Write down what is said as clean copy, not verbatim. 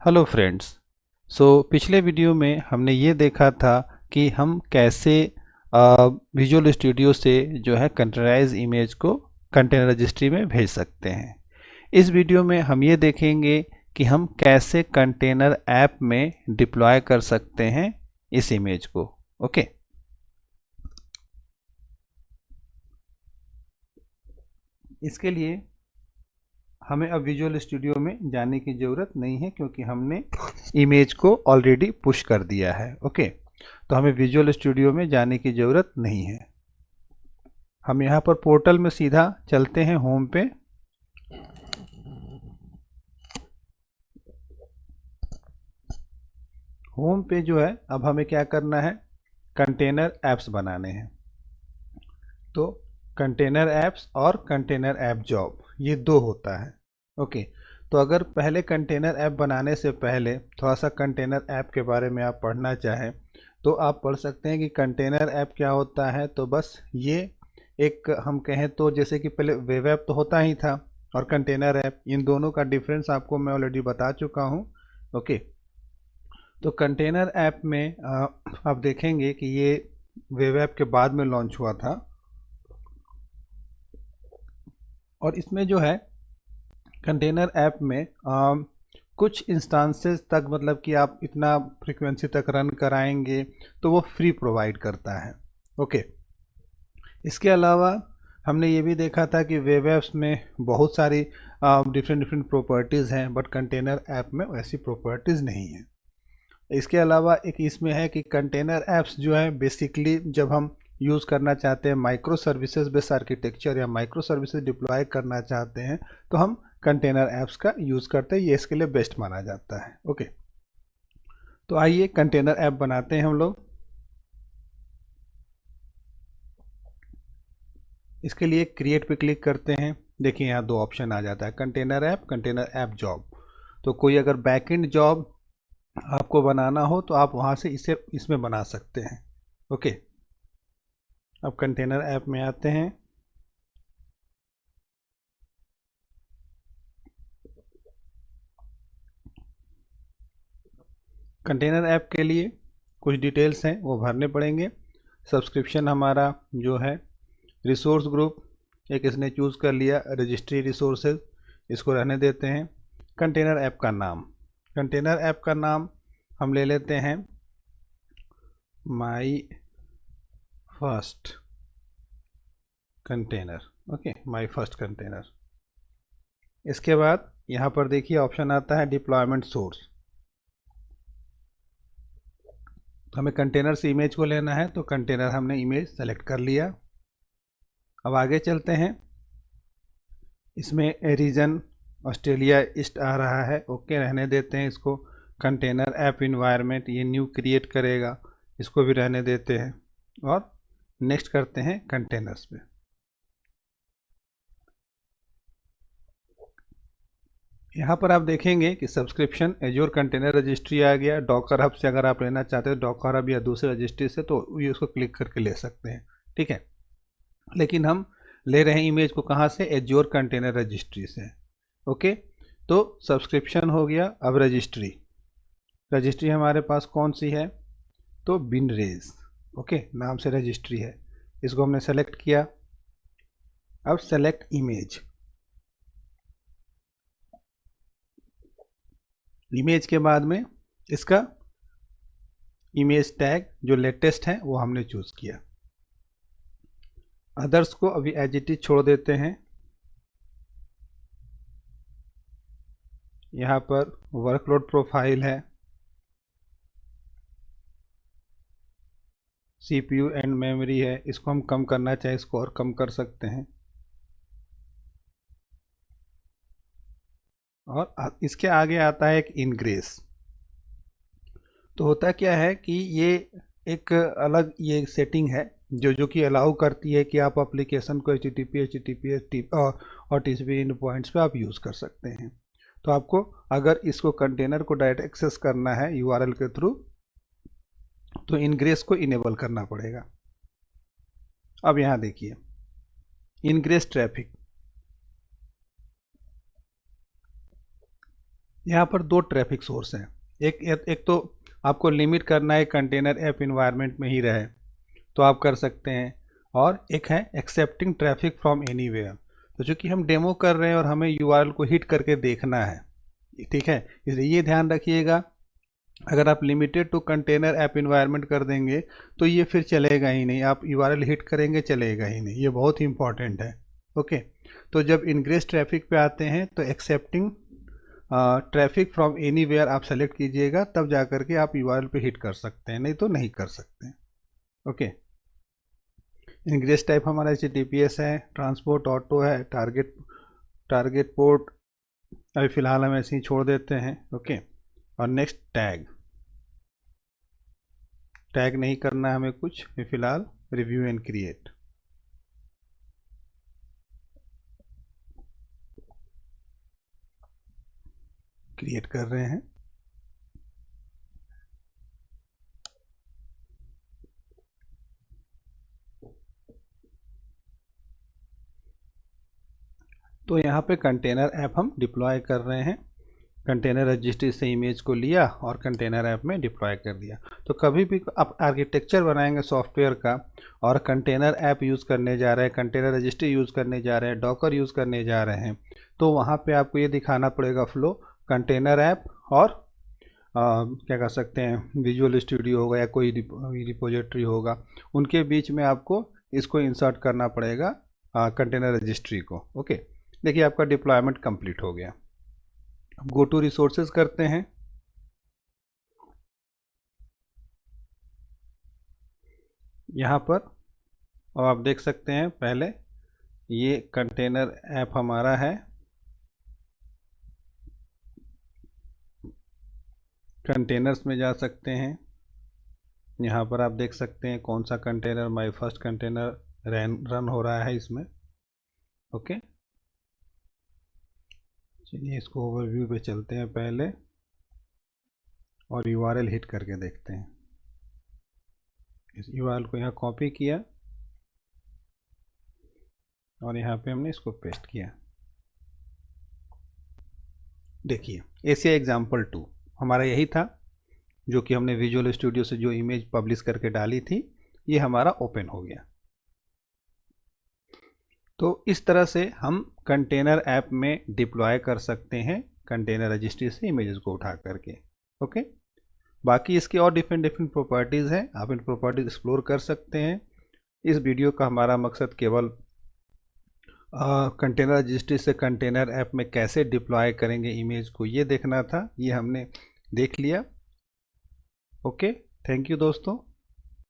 Hello friends. पिछले video में हमने ये देखा था कि हम कैसे विजुअल स्टूडियो से जो है कंटेनराइज इमेज को कंटेनर रजिस्ट्री में भेज सकते हैं। इस वीडियो में हम ये देखेंगे कि हम कैसे कंटेनर ऐप में डिप्लॉय कर सकते हैं इस इमेज को। ओके, इसके लिए हमें अब विजुअल स्टूडियो में जाने की ज़रूरत नहीं है क्योंकि हमने इमेज को ऑलरेडी पुश कर दिया है। ओके, तो हमें विजुअल स्टूडियो में जाने की ज़रूरत नहीं है। हम यहाँ पर पोर्टल में सीधा चलते हैं होम पे। होम पे जो है अब हमें क्या करना है, कंटेनर ऐप्स बनाने हैं। तो कंटेनर ऐप्स और कंटेनर ऐप जॉब ये दो होता है। ओके, तो अगर पहले कंटेनर ऐप बनाने से पहले थोड़ा सा कंटेनर ऐप के बारे में आप पढ़ना चाहें तो आप पढ़ सकते हैं कि कंटेनर ऐप क्या होता है। तो बस ये एक हम कहें तो जैसे कि पहले वेब ऐप तो होता ही था और कंटेनर ऐप, इन दोनों का डिफरेंस आपको मैं ऑलरेडी बता चुका हूँ। ओके, तो कंटेनर ऐप में आप देखेंगे कि ये वेब ऐप के बाद में लॉन्च हुआ था और इसमें जो है कंटेनर ऐप में कुछ इंस्टांसेस तक, मतलब कि आप इतना फ्रीक्वेंसी तक रन कराएंगे तो वो फ्री प्रोवाइड करता है। ओके, इसके अलावा हमने ये भी देखा था कि वेब ऐप्स में बहुत सारी डिफरेंट डिफरेंट प्रॉपर्टीज़ हैं, बट कंटेनर ऐप में वैसी प्रॉपर्टीज़ नहीं है। इसके अलावा एक इसमें है कि कंटेनर ऐप्स जो है बेसिकली जब हम यूज़ करना चाहते हैं माइक्रो सर्विसेज बेस्ड आर्किटेक्चर या माइक्रो सर्विसेज डिप्लॉय करना चाहते हैं तो हम कंटेनर ऐप्स का यूज़ करते हैं। ये इसके लिए बेस्ट माना जाता है। ओके, तो आइए कंटेनर ऐप बनाते हैं हम लोग। इसके लिए क्रिएट पे क्लिक करते हैं। देखिए यहाँ दो ऑप्शन आ जाता है, कंटेनर ऐप जॉब। तो कोई अगर बैकएंड जॉब आपको बनाना हो तो आप वहाँ से इसे इसमें बना सकते हैं। ओके, अब कंटेनर ऐप में आते हैं। कंटेनर ऐप के लिए कुछ डिटेल्स हैं वो भरने पड़ेंगे। सब्सक्रिप्शन हमारा जो है रिसोर्स ग्रुप एक इसने चूज़ कर लिया, रजिस्ट्री रिसोर्सेज, इसको रहने देते हैं। कंटेनर ऐप का नाम, कंटेनर ऐप का नाम हम ले लेते हैं my first container. Okay, my first container. इसके बाद यहाँ पर देखिए ऑप्शन आता है डिप्लॉयमेंट सोर्स। तो हमें कंटेनर से इमेज को लेना है तो कंटेनर हमने इमेज सेलेक्ट कर लिया। अब आगे चलते हैं। इसमें रीजन ऑस्ट्रेलिया ईस्ट आ रहा है। ओके, रहने देते हैं इसको। कंटेनर ऐप इन्वायरमेंट ये न्यू क्रिएट करेगा, इसको भी रहने देते हैं और नेक्स्ट करते हैं कंटेनर्स पे। यहाँ पर आप देखेंगे कि सब्सक्रिप्शन एज्योर कंटेनर रजिस्ट्री आ गया। डॉकर हब से अगर आप लेना चाहते हो डॉकर हब या दूसरे रजिस्ट्री से तो ये उसको क्लिक करके ले सकते हैं। ठीक है, लेकिन हम ले रहे हैं इमेज को कहाँ से, एज्योर कंटेनर रजिस्ट्री से। ओके, तो सब्सक्रिप्शन हो गया। अब रजिस्ट्री, रजिस्ट्री हमारे पास कौन सी है, तो बिनरेज। ओके, नाम से रजिस्ट्री है, इसको हमने सेलेक्ट किया। अब सेलेक्ट इमेज, इमेज के बाद में इसका इमेज टैग जो लेटेस्ट है वो हमने चूज़ किया। अदर्स को अभी एज इट इज छोड़ देते हैं। यहाँ पर वर्कलोड प्रोफाइल है, सीपीयू एंड मेमोरी है, इसको हम कम करना चाहे इसको और कम कर सकते हैं। और इसके आगे आता है एक इनग्रेस। तो होता क्या है कि ये एक अलग ये सेटिंग है जो कि अलाउ करती है कि आप एप्लीकेशन को HTTP और TCP इन पॉइंट्स पे आप यूज़ कर सकते हैं। तो आपको अगर इसको कंटेनर को डायरेक्ट एक्सेस करना है URL के थ्रू तो इनग्रेस को इनेबल करना पड़ेगा। अब यहाँ देखिए इनग्रेस ट्रैफिक, यहाँ पर दो ट्रैफिक सोर्स हैं। एक तो आपको लिमिट करना है कंटेनर ऐप इन्वायरमेंट में ही रहे तो आप कर सकते हैं, और एक है एक्सेप्टिंग ट्रैफिक फ्रॉम एनीवेयर। तो चूंकि हम डेमो कर रहे हैं और हमें यूआरएल को हिट करके देखना है, ठीक है, इसलिए ये ध्यान रखिएगा, अगर आप limited to container app environment कर देंगे तो ये फिर चलेगा ही नहीं, आप यूआरएल हिट करेंगे चलेगा ही नहीं, ये बहुत ही इंपॉर्टेंट है। ओके, तो जब इनग्रेस ट्रैफिक पे आते हैं तो एक्सेप्टिंग ट्रैफिक फ्रॉम एनीवेयर आप सेलेक्ट कीजिएगा, तब जा करके आप यूआरएल पे हिट कर सकते हैं, नहीं तो नहीं कर सकते हैं। ओके, इनग्रेस टाइप हमारा HTTPS है, ट्रांसपोर्ट ऑटो है, टारगेट पोर्ट अभी फ़िलहाल हम ऐसे ही छोड़ देते हैं। ओके, और नेक्स्ट टैग नहीं करना है हमें कुछ फ़िलहाल, रिव्यू एंड क्रिएट। क्रिएट कर रहे हैं। तो यहाँ पे कंटेनर ऐप हम डिप्लॉय कर रहे हैं, कंटेनर रजिस्ट्री से इमेज को लिया और कंटेनर ऐप में डिप्लॉय कर दिया। तो कभी भी आप आर्किटेक्चर बनाएंगे सॉफ्टवेयर का और कंटेनर ऐप यूज़ करने जा रहे हैं, कंटेनर रजिस्ट्री यूज़ करने जा रहे हैं, डॉकर यूज़ करने जा रहे हैं, तो वहाँ पे आपको ये दिखाना पड़ेगा फ्लो, कंटेनर ऐप और क्या कह सकते हैं विजुअल स्टूडियो होगा या कोई रिपोजिटरी होगा, उनके बीच में आपको इसको इंसर्ट करना पड़ेगा कंटेनर रजिस्ट्री को। ओके, देखिए आपका डिप्लॉयमेंट कंप्लीट हो गया। अब गो टू रिसोर्सेज करते हैं। यहाँ पर अब आप देख सकते हैं, पहले ये कंटेनर ऐप हमारा है, कंटेनर्स में जा सकते हैं, यहाँ पर आप देख सकते हैं कौन सा container my first container run हो रहा है इसमें। ओके, चलिए इसको ओवरव्यू पे चलते हैं पहले और यूआरएल हिट करके देखते हैं। इस यूआरएल को यहाँ कॉपी किया और यहाँ पे हमने इसको पेस्ट किया। देखिए एशिया एग्जाम्पल 2 हमारा यही था, जो कि हमने विजुअल स्टूडियो से जो इमेज पब्लिश करके डाली थी, ये हमारा ओपन हो गया। तो इस तरह से हम कंटेनर ऐप में डिप्लॉय कर सकते हैं कंटेनर रजिस्ट्री से इमेजेस को उठा करके। ओके, बाकी इसके और डिफरेंट प्रॉपर्टीज़ हैं, आप इन प्रॉपर्टीज एक्सप्लोर कर सकते हैं। इस वीडियो का हमारा मकसद केवल कंटेनर रजिस्ट्री से कंटेनर ऐप में कैसे डिप्लॉय करेंगे इमेज को, ये देखना था, ये हमने देख लिया। ओके, थैंक यू दोस्तों।